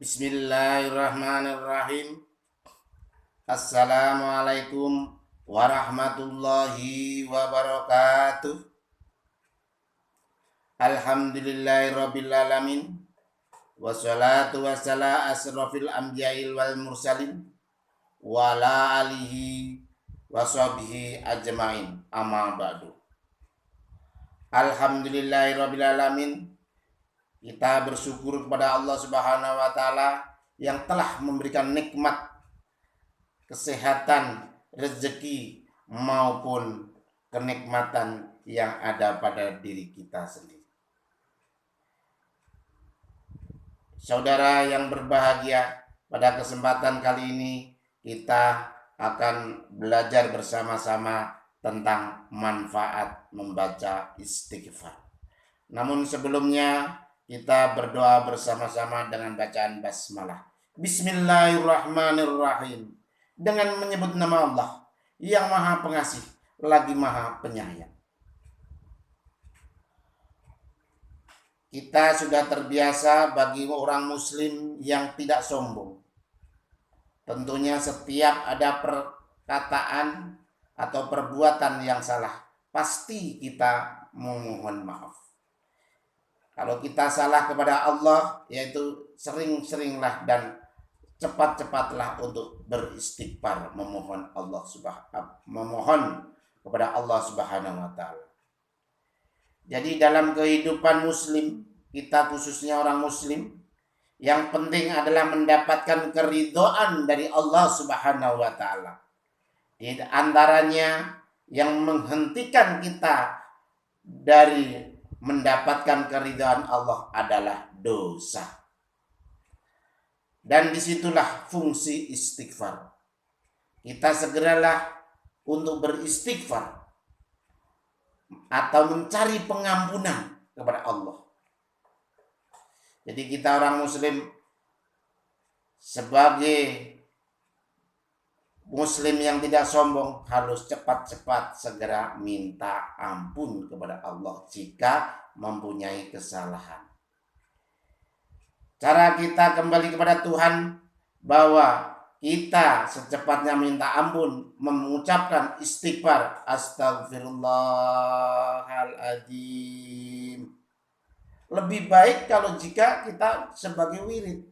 Bismillahirrahmanirrahim. Assalamualaikum warahmatullahi wabarakatuh. Alhamdulillahirabbil alamin. Wassalatu wassalamu asrofil anbiya'il wal mursalin wa ala alihi washabihi ajmain. Amma ba'du. Alhamdulillahirabbil alamin. Kita bersyukur kepada Allah Subhanahu wa taala yang telah memberikan nikmat kesehatan, rezeki maupun kenikmatan yang ada pada diri kita sendiri. Saudara yang berbahagia, pada kesempatan kali ini kita akan belajar bersama-sama tentang manfaat membaca istighfar. Namun sebelumnya kita berdoa bersama-sama dengan bacaan basmalah. Bismillahirrahmanirrahim. Dengan menyebut nama Allah yang Maha Pengasih lagi Maha Penyayang. Kita sudah terbiasa bagi orang muslim yang tidak sombong. Tentunya setiap ada perkataan atau perbuatan yang salah, pasti kita memohon maaf. Kalau kita salah kepada Allah, yaitu sering-seringlah dan cepat-cepatlah untuk beristighfar, memohon kepada Allah Subhanahu wa taala. Jadi dalam kehidupan muslim, kita khususnya orang muslim, yang penting adalah mendapatkan keridhaan dari Allah Subhanahu wa taala. Di antaranya yang menghentikan kita dari mendapatkan keridhaan Allah adalah dosa. Dan disitulah fungsi istighfar. Kita segeralah untuk beristighfar atau mencari pengampunan kepada Allah. Jadi kita orang muslim sebagai muslim yang tidak sombong harus cepat-cepat segera minta ampun kepada Allah jika mempunyai kesalahan. Cara kita kembali kepada Tuhan bahwa kita secepatnya minta ampun, mengucapkan istighfar, astagfirullahaladzim. Lebih baik kalau jika kita sebagai wirid.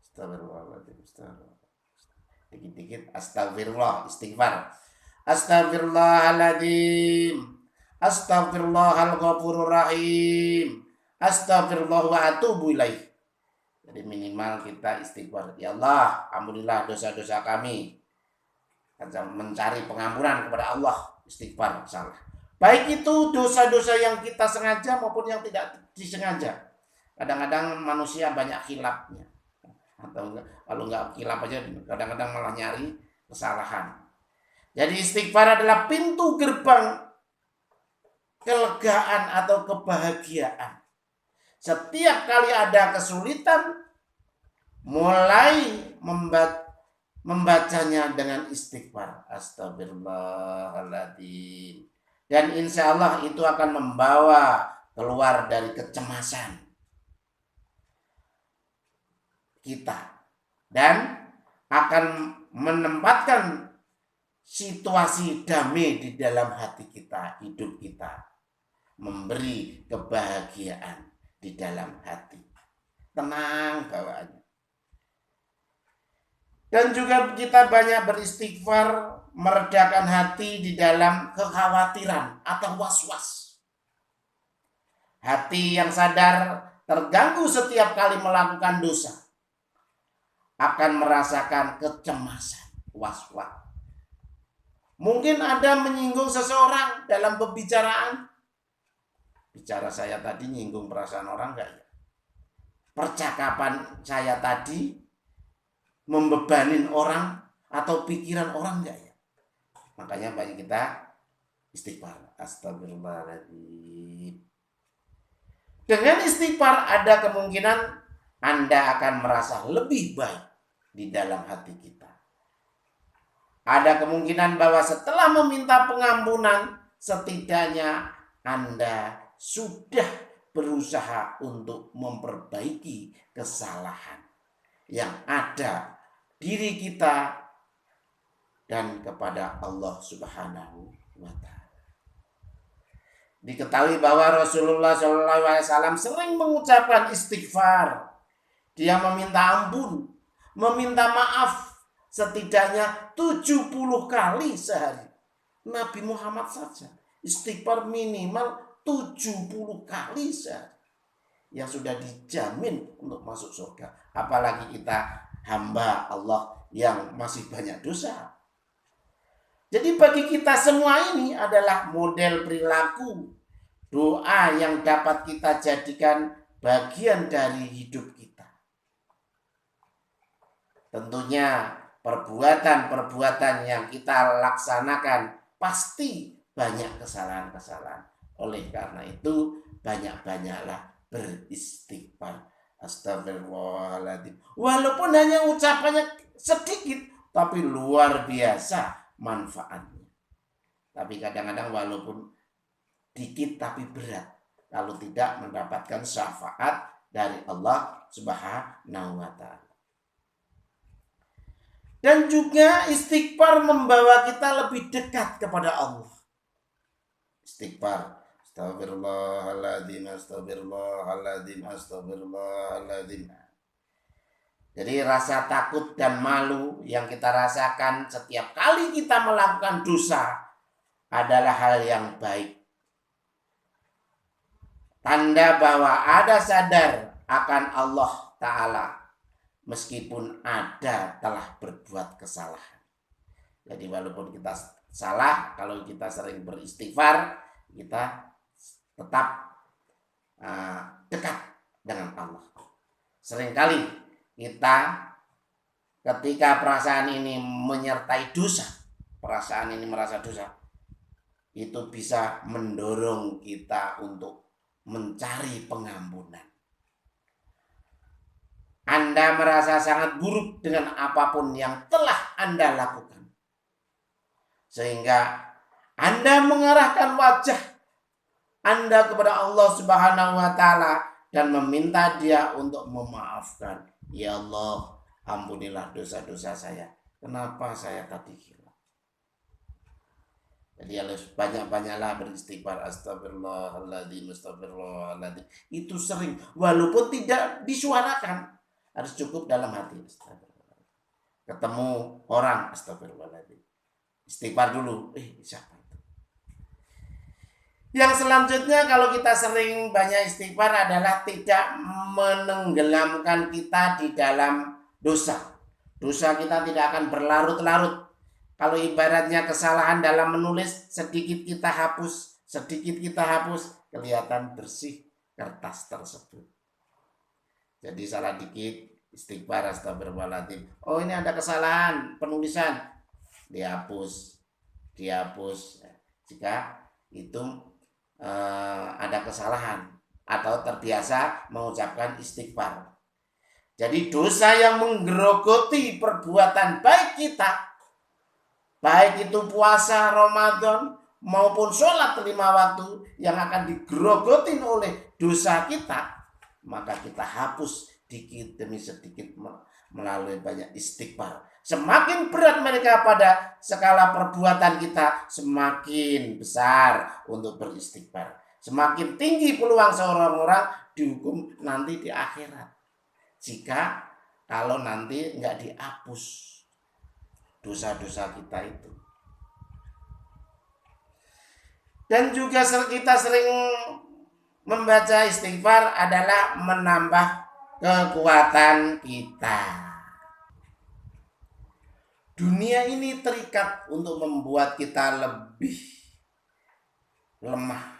Astagfirullahaladzim, dikit-dikit astagfirullah, istighfar. Astagfirullahaladzim, astagfirullahal ghafurur rahim, astagfirullah wa atubu ilaih. Jadi minimal kita istighfar. Ya Allah, ampunilah dosa-dosa kami. Mencari pengampunan kepada Allah, istighfar salah. Baik itu dosa-dosa yang kita sengaja maupun yang tidak disengaja. Kadang-kadang manusia banyak khilafnya. Atau kalau nggak kilap aja kadang-kadang malah nyari kesalahan. Jadi istighfar adalah pintu gerbang kelegaan atau kebahagiaan. Setiap kali ada kesulitan, mulai membacanya dengan istighfar, astagfirullahaladzim. Dan insya Allah itu akan membawa keluar dari kecemasan kita dan akan menempatkan situasi damai di dalam hati kita, hidup kita, memberi kebahagiaan di dalam hati, tenang bawaannya. Dan juga kita banyak beristighfar, meredakan hati di dalam kekhawatiran atau was-was. Hati yang sadar terganggu setiap kali melakukan dosa akan merasakan kecemasan, was-was. Mungkin ada menyinggung seseorang dalam pembicaraan. Bicara saya tadi nyinggung perasaan orang enggak ya? Percakapan saya tadi membebanin orang atau pikiran orang enggak ya? Makanya banyak kita istighfar. Astagfirullahaladzim. Dengan istighfar ada kemungkinan Anda akan merasa lebih baik di dalam hati kita. Ada kemungkinan bahwa setelah meminta pengampunan, setidaknya Anda sudah berusaha untuk memperbaiki kesalahan. yang ada diri kita dan kepada Allah Subhanahu wa Ta'ala. Diketahui bahwa Rasulullah SAW sering mengucapkan istighfar. Dia meminta ampun, meminta maaf setidaknya 70 kali sehari. Nabi Muhammad saja istighfar minimal 70 kali sehari. Yang sudah dijamin untuk masuk surga. Apalagi kita hamba Allah yang masih banyak dosa. Jadi bagi kita semua ini adalah model perilaku doa yang dapat kita jadikan bagian dari hidup kita. Tentunya perbuatan-perbuatan yang kita laksanakan pasti banyak kesalahan-kesalahan. Oleh karena itu banyak-banyaklah beristighfar. Astagfirullahaladzim. Walaupun hanya ucapannya sedikit, tapi luar biasa manfaatnya. Tapi kadang-kadang walaupun dikit tapi berat kalau tidak mendapatkan syafaat dari Allah Subhanahu wa Ta'ala. Dan juga istighfar membawa kita lebih dekat kepada Allah. Istighfar, astagfirullahaladzim, astagfirullahaladzim, astagfirullahaladzim. Jadi rasa takut dan malu yang kita rasakan setiap kali kita melakukan dosa adalah hal yang baik. Tanda bahwa ada sadar akan Allah Ta'ala meskipun ada telah berbuat kesalahan. Jadi walaupun kita salah, kalau kita sering beristighfar, kita tetap dekat dengan Allah. Seringkali kita ketika perasaan ini menyertai dosa, perasaan ini merasa dosa, itu bisa mendorong kita untuk mencari pengampunan. Anda merasa sangat buruk dengan apapun yang telah Anda lakukan, sehingga Anda mengarahkan wajah Anda kepada Allah Subhanahu wa Ta'ala dan meminta Dia untuk memaafkan. Ya Allah, ampunilah dosa-dosa saya. Kenapa saya tadi gila? Jadi harus banyak-banyaklah beristighfar. Astagfirullahaladzim, astagfirullahaladzim. Itu sering, walaupun tidak disuarakan, harus cukup dalam hati. Ketemu orang, astagfirullahaladzim, istighfar dulu. Siapa itu? Yang selanjutnya, kalau kita sering banyak istighfar adalah tidak menenggelamkan kita di dalam dosa. Dosa kita tidak akan berlarut-larut. Kalau ibaratnya kesalahan dalam menulis, sedikit kita hapus, kelihatan bersih kertas tersebut. Jadi salah dikit, istighfar, astagfirullahaladzim. Oh, ini ada kesalahan penulisan, dihapus. Jika itu ada kesalahan atau terbiasa mengucapkan istighfar. Jadi dosa yang menggerogoti perbuatan baik kita, baik itu puasa Ramadan maupun sholat 5 waktu yang akan digerogotin oleh dosa kita, maka kita hapus sedikit demi sedikit melalui banyak istighfar. Semakin berat mereka pada skala perbuatan kita, semakin besar untuk beristighfar. Semakin tinggi peluang seorang orang dihukum nanti di akhirat. Jika kalau nanti nggak dihapus dosa-dosa kita itu. Dan juga kita sering membaca istighfar adalah menambah kekuatan kita. Dunia ini terikat untuk membuat kita lebih lemah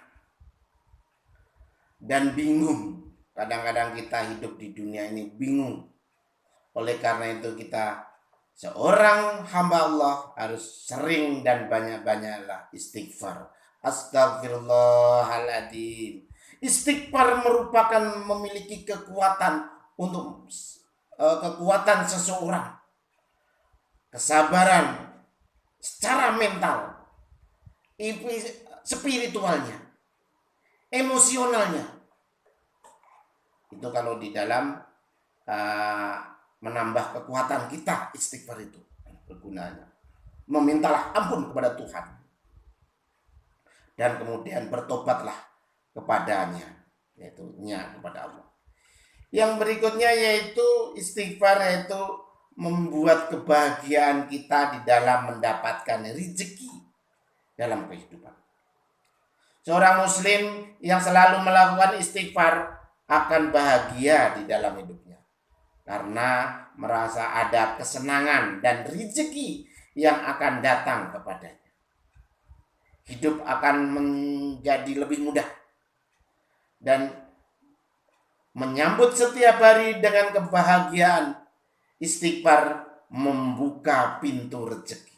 dan bingung. Kadang-kadang kita hidup di dunia ini bingung. Oleh karena itu kita seorang hamba Allah harus sering dan banyak-banyaklah istighfar. Astagfirullahaladzim. Istighfar merupakan memiliki kekuatan untuk kekuatan seseorang, kesabaran secara mental, spiritualnya, emosionalnya. Itu kalau di dalam menambah kekuatan kita. Istighfar itu bergunanya. Memintalah ampun kepada Tuhan. Dan kemudian bertobatlah kepadanya, yaitu kepada Allah. Yang berikutnya yaitu istighfar, yaitu membuat kebahagiaan kita di dalam mendapatkan rezeki dalam kehidupan. Seorang muslim yang selalu melakukan istighfar akan bahagia di dalam hidupnya. Karena merasa ada kesenangan dan rezeki yang akan datang kepadanya. Hidup akan menjadi lebih mudah. Dan menyambut setiap hari dengan kebahagiaan. Istighfar membuka pintu rezeki.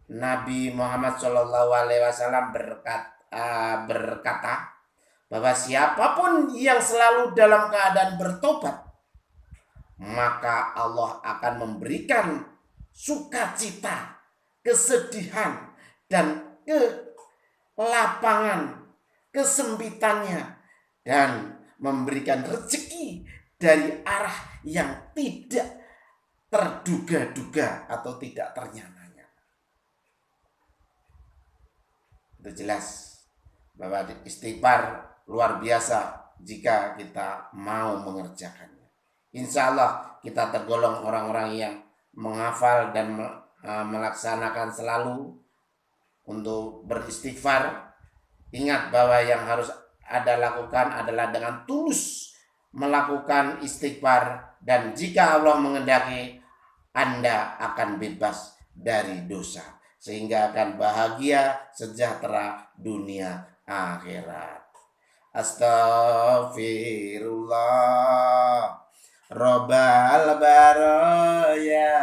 Nabi Muhammad SAW berkata bahwa siapapun yang selalu dalam keadaan bertobat, maka Allah akan memberikan sukacita, kesedihan, dan kelapangan, kesempitannya, dan memberikan rezeki dari arah yang tidak terduga-duga atau tidak ternyata. Itu jelas bahwa istighfar luar biasa jika kita mau mengerjakannya. Insya Allah kita tergolong orang-orang yang menghafal dan melaksanakan selalu untuk beristighfar. Ingat bahwa yang harus Anda lakukan adalah dengan tulus melakukan istighfar, dan jika Allah mengendaki, Anda akan bebas dari dosa, sehingga akan bahagia sejahtera dunia akhirat. Astaghfirullah Rabbal baraya,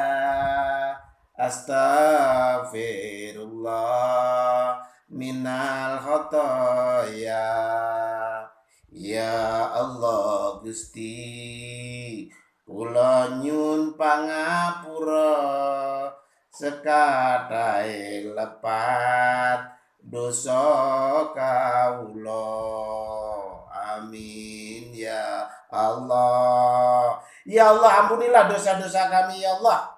astaghfirullah minal khotoya. Ya Allah Gusti, kula nyun pangapura sekadahe lepat dosa kawula. Amin ya Allah. Ya Allah, ampunilah dosa-dosa kami ya Allah.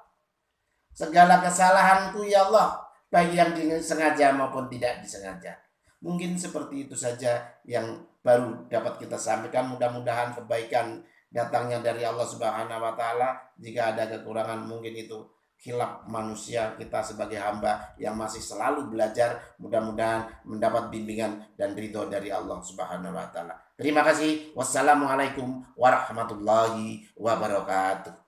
Segala kesalahanku ya Allah, baik yang disengaja maupun tidak disengaja. Mungkin seperti itu saja yang baru dapat kita sampaikan. Mudah-mudahan kebaikan datangnya dari Allah Subhanahu wa taala. Jika ada kekurangan mungkin itu khilaf manusia kita sebagai hamba yang masih selalu belajar. Mudah-mudahan mendapat bimbingan dan ridho dari Allah Subhanahu wa taala. Terima kasih. Wassalamualaikum warahmatullahi wabarakatuh.